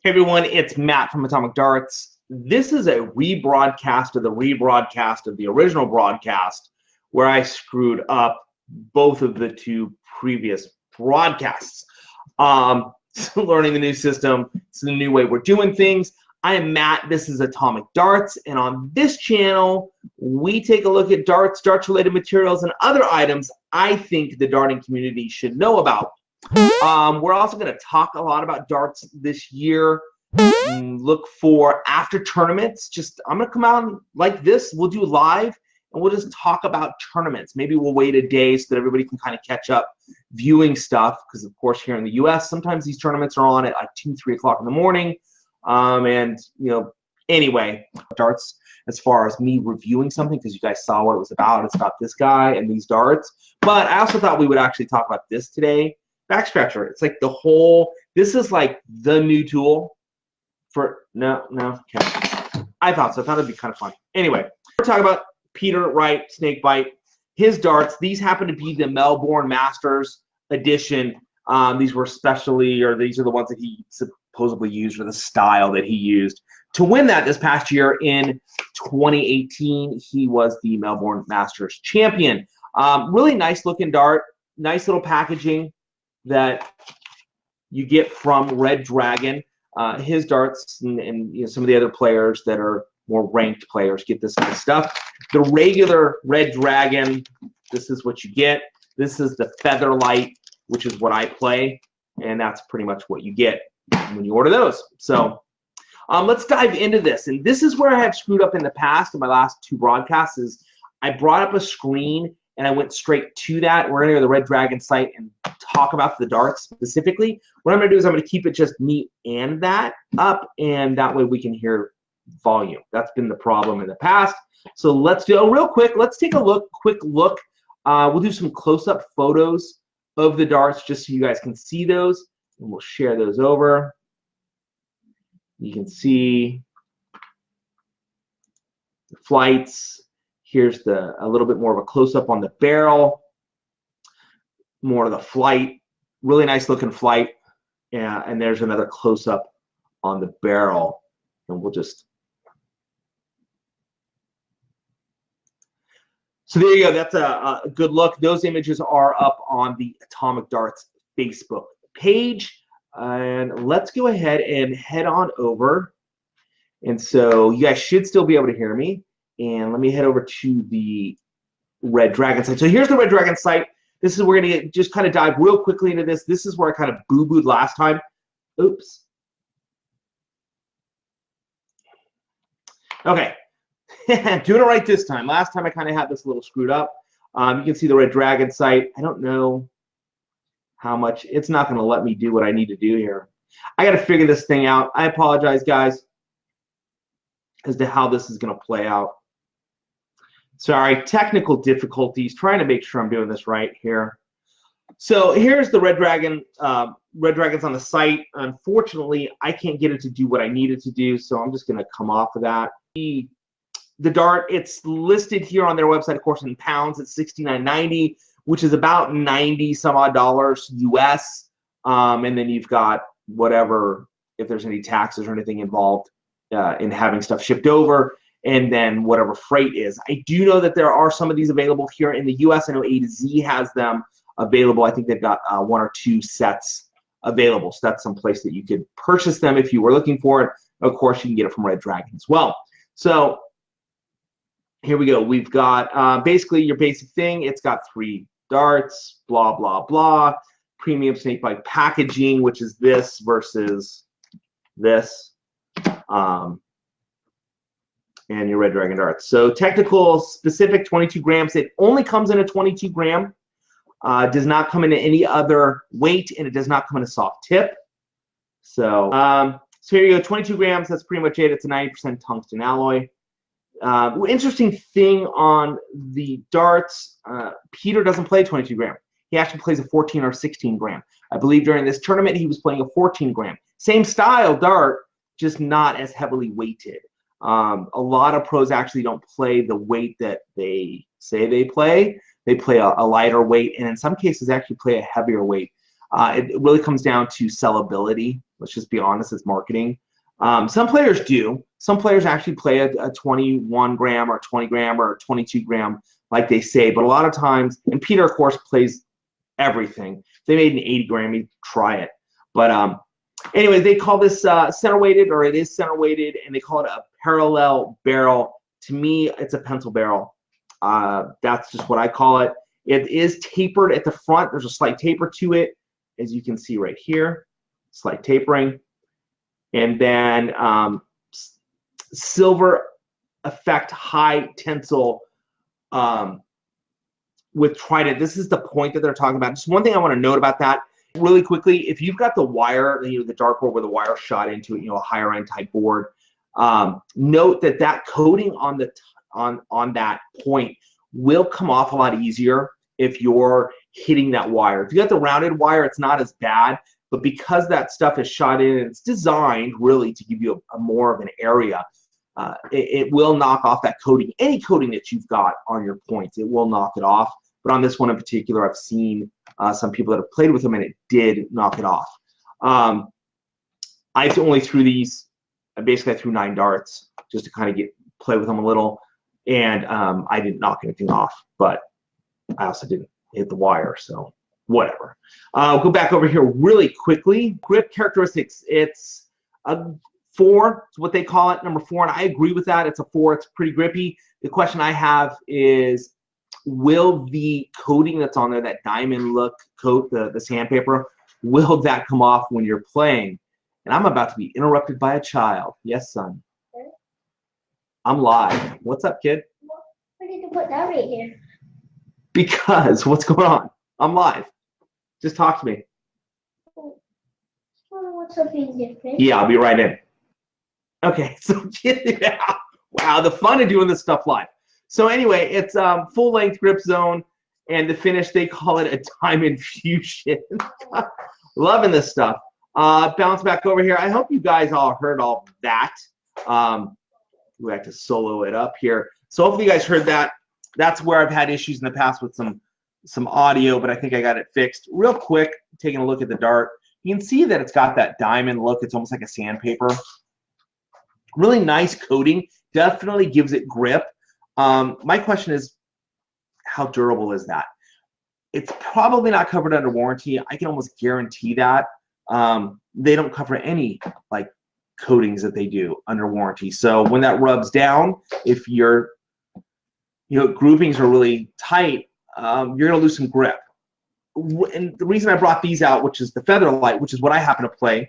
Hey everyone, it's Matt from Atomic Darts. This is a rebroadcast of the original broadcast where I screwed up both of the two previous broadcasts. So learning the new system, it's the new way we're doing things. I am Matt, this is Atomic Darts, and on this channel, we take a look at darts, darts-related materials, and other items I think the darting community should know about. We're also going to talk a lot about darts this year. Look for after tournaments. I'm going to come out like this. We'll do live, and we'll just talk about tournaments. Maybe we'll wait a day so that everybody can kind of catch up viewing stuff, because, of course, here in the U.S., sometimes these tournaments are on at like 2, 3 o'clock in the morning. Anyway, darts, as far as me reviewing something, because you guys saw what it was about. It's about this guy and these darts. But I also thought we would actually talk about this today. Back scratcher. It's like this is like the new tool for, okay. I thought it'd be kind of fun. Anyway, we're talking about Peter Wright, Snakebite, his darts. These happen to be the Melbourne Masters edition. These are the ones that he supposedly used, or the style that he used to win that this past year in 2018. He was the Melbourne Masters champion. Really nice looking dart, nice little packaging that you get from Red Dragon. His darts and some of the other players that are more ranked players get this kind of stuff. The regular Red Dragon, this is what you get. This is the Featherlight, which is what I play, and that's pretty much what you get when you order those. So let's dive into this. And this is where I have screwed up in the past in my last 2 broadcasts. Is I brought up a screen and I went straight to that. We're going to go to the Red Dragon site and talk about the darts specifically. What I'm going to do is I'm going to keep it just me and that up, and that way we can hear volume. That's been the problem in the past. So let's do it real quick. Let's take a quick look. We'll do some close-up photos of the darts just so you guys can see those, and we'll share those over. You can see the flights. Here's a little bit more of a close-up on the barrel, more of the flight. Really nice looking flight. Yeah, and there's another close-up on the barrel. And we'll just... So there you go. That's a good look. Those images are up on the Atomic Darts Facebook page. And let's go ahead and head on over. And so you guys should still be able to hear me. And let me head over to the Red Dragon site. So here's the Red Dragon site. This is we're going to just kind of dive real quickly into this. This is where I kind of boo-booed last time. Oops. Okay. Doing it right this time. Last time I kind of had this a little screwed up. You can see the Red Dragon site. I don't know how much. It's not going to let me do what I need to do here. I got to figure this thing out. I apologize, guys, as to how this is going to play out. Sorry, technical difficulties. Trying to make sure I'm doing this right here. So here's the Red Dragon. Red Dragon's on the site. Unfortunately, I can't get it to do what I need it to do, so I'm just going to come off of that. The dart, it's listed here on their website, of course, in pounds. It's $69.90, which is about $90 some odd US. And then you've got whatever, if there's any taxes or anything involved in having stuff shipped over, and then whatever freight is. I do know that there are some of these available here in the US. I know A to Z has them available. I think they've got 1 or 2 sets available. So that's some place that you could purchase them if you were looking for it. Of course, you can get it from Red Dragon as well. So here we go. We've got basically your basic thing. It's got 3 darts, blah, blah, blah. Premium Snakebite packaging, which is this versus this. And your Red Dragon darts. So technical specific 22 grams. It only comes in a 22 gram. Does not come in any other weight, and it does not come in a soft tip. So, so here you go, 22 grams. That's pretty much it. It's a 90% tungsten alloy. Interesting thing on the darts, Peter doesn't play 22 gram. He actually plays a 14 or 16 gram. I believe during this tournament he was playing a 14 gram. Same style dart, just not as heavily weighted. A lot of pros actually don't play the weight that they say they play. They play a lighter weight, and in some cases actually play a heavier weight. It really comes down to sellability. Let's just be honest, it's marketing. Some players do. Some players actually play a 21 gram or 20 gram or 22 gram, like they say. But a lot of times, and Peter, of course, plays everything. If they made an 80 gram, he'd try it. But anyway, they call this center weighted, or it is center weighted, and they call it a parallel barrel. To me, it's a pencil barrel. That's just what I call it. It is tapered at the front. There's a slight taper to it, as you can see right here. Slight tapering. And then silver effect high tensile with Trident. This is the point that they're talking about. Just one thing I want to note about that really quickly. If you've got the wire, the dartboard where the wire shot into it, a higher end type board, note that that coating on the on that point will come off a lot easier if you're hitting that wire. If you got the rounded wire, it's not as bad. But because that stuff is shot in, and it's designed really to give you a more of an area, it will knock off that coating. Any coating that you've got on your points, it will knock it off. But on this one in particular, I've seen some people that have played with them, and it did knock it off. I only threw these. Basically, I threw 9 darts just to kind of play with them a little, and I didn't knock anything off. But I also didn't hit the wire, so whatever. I'll go back over here really quickly. Grip characteristics, it's a 4, is what they call it, number 4, and I agree with that. It's a 4, it's pretty grippy. The question I have is, will the coating that's on there, that diamond look coat, the sandpaper, will that come off when you're playing? And I'm about to be interrupted by a child. Yes, son. Okay. I'm live. What's up, kid? Why did you put that right here? Because, what's going on? I'm live. Just talk to me. What's something different? Yeah, I'll be right in. Okay, so yeah. Wow, the fun of doing this stuff live. So anyway, it's full length grip zone, and the finish, they call it a diamond fusion. Loving this stuff. Bounce back over here. I hope you guys all heard all that. We have to solo it up here. So hopefully you guys heard that. That's where I've had issues in the past with some audio, but I think I got it fixed. Real quick, taking a look at the dart, you can see that it's got that diamond look. It's almost like a sandpaper. Really nice coating. Definitely gives it grip. My question is, how durable is that? It's probably not covered under warranty. I can almost guarantee that. They don't cover any like coatings that they do under warranty. So when that rubs down, if your groupings are really tight, you're gonna lose some grip. And the reason I brought these out, which is the Featherlight, which is what I happen to play,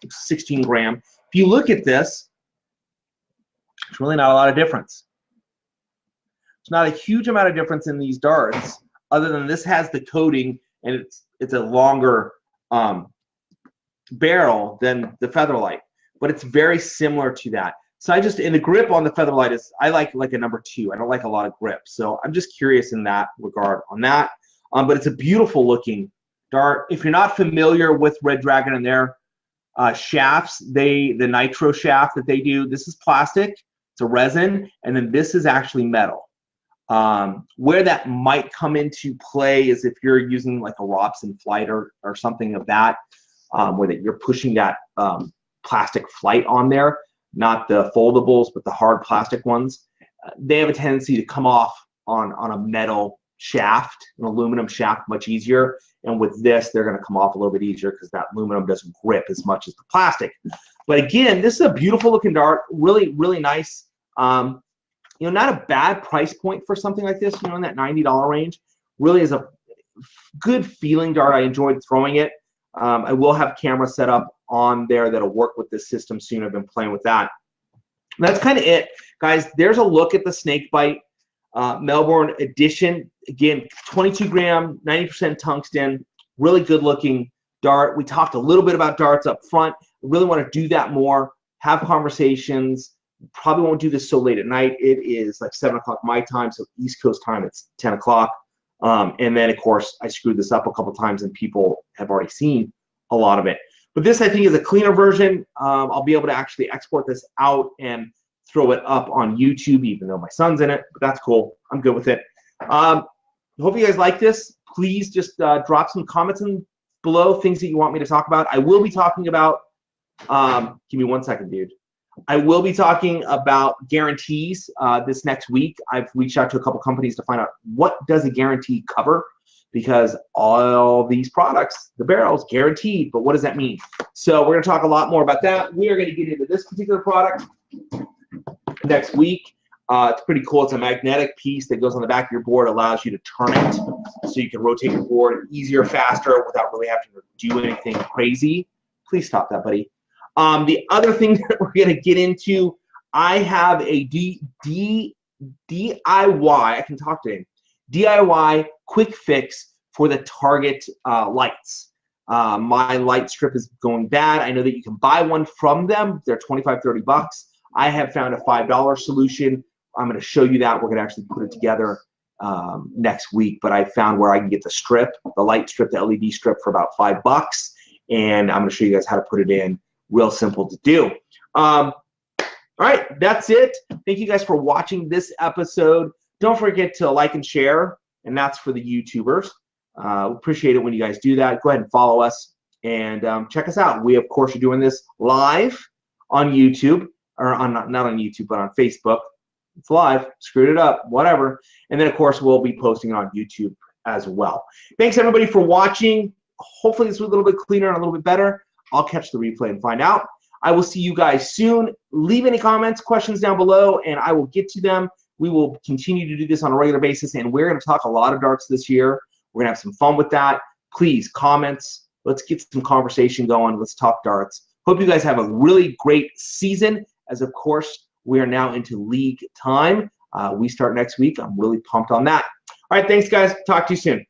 16 gram. If you look at this, there's really not a lot of difference. There's not a huge amount of difference in these darts, other than this has the coating and it's a longer barrel than the Featherlight, but it's very similar to that. So and the grip on the Featherlight is, I like a number 2. I don't like a lot of grip. So I'm just curious in that regard on that. But it's a beautiful looking dart. If you're not familiar with Red Dragon and their shafts, the nitro shaft that they do, this is plastic, it's a resin, and then this is actually metal. Where that might come into play is if you're using like a Robson flight or something of that, where you're pushing that plastic flight on there, not the foldables, but the hard plastic ones. They have a tendency to come off on a metal shaft, an aluminum shaft, much easier. And with this, they're going to come off a little bit easier because that aluminum doesn't grip as much as the plastic. But again, this is a beautiful looking dart, really, really nice. Not a bad price point for something like this, in that $90 range. Really is a good feeling dart. I enjoyed throwing it. I will have camera set up on there that'll work with this system soon. I've been playing with that. That's kind of it, guys. There's a look at the Snakebite Melbourne edition. Again, 22 gram, 90% tungsten, really good looking dart. We talked a little bit about darts up front. I really want to do that more, have conversations. Probably won't do this so late at night. It is like 7 o'clock my time, so East Coast time, it's 10 o'clock. And then, of course, I screwed this up a couple times, and people have already seen a lot of it. But this, I think, is a cleaner version. I'll be able to actually export this out and throw it up on YouTube, even though my son's in it. But that's cool. I'm good with it. Hope you guys like this. Please just drop some comments below things that you want me to talk about. I will be talking about, give me 1 second, dude. I will be talking about guarantees this next week. I've reached out to a couple companies to find out what does a guarantee cover, because all these products, the barrels, guaranteed, but what does that mean? So we're gonna talk a lot more about that. We are gonna get into this particular product next week. It's pretty cool. It's a magnetic piece that goes on the back of your board, allows you to turn it so you can rotate your board easier, faster, without really having to do anything crazy. Please stop that, buddy. The other thing that we're going to get into, I have a DIY, I can talk to him, DIY quick fix for the Target lights. My light strip is going bad. I know that you can buy one from them. They're 25, 30 bucks. I have found a $5 solution. I'm going to show you that. We're going to actually put it together next week, but I found where I can get the strip, the light strip, the LED strip for about $5, and I'm going to show you guys how to put it in. Real simple to do. All right, that's it. Thank you guys for watching this episode. Don't forget to like and share, and that's for the YouTubers. Appreciate it when you guys do that. Go ahead and follow us and check us out. We, of course, are doing this live on YouTube, or on not on YouTube, but on Facebook. It's live. Screwed it up. Whatever. And then, of course, we'll be posting it on YouTube as well. Thanks, everybody, for watching. Hopefully, this was a little bit cleaner and a little bit better. I'll catch the replay and find out. I will see you guys soon. Leave any comments, questions down below, and I will get to them. We will continue to do this on a regular basis, and we're going to talk a lot of darts this year. We're going to have some fun with that. Please, comments. Let's get some conversation going. Let's talk darts. Hope you guys have a really great season, as, of course, we are now into league time. We start next week. I'm really pumped on that. All right, thanks, guys. Talk to you soon.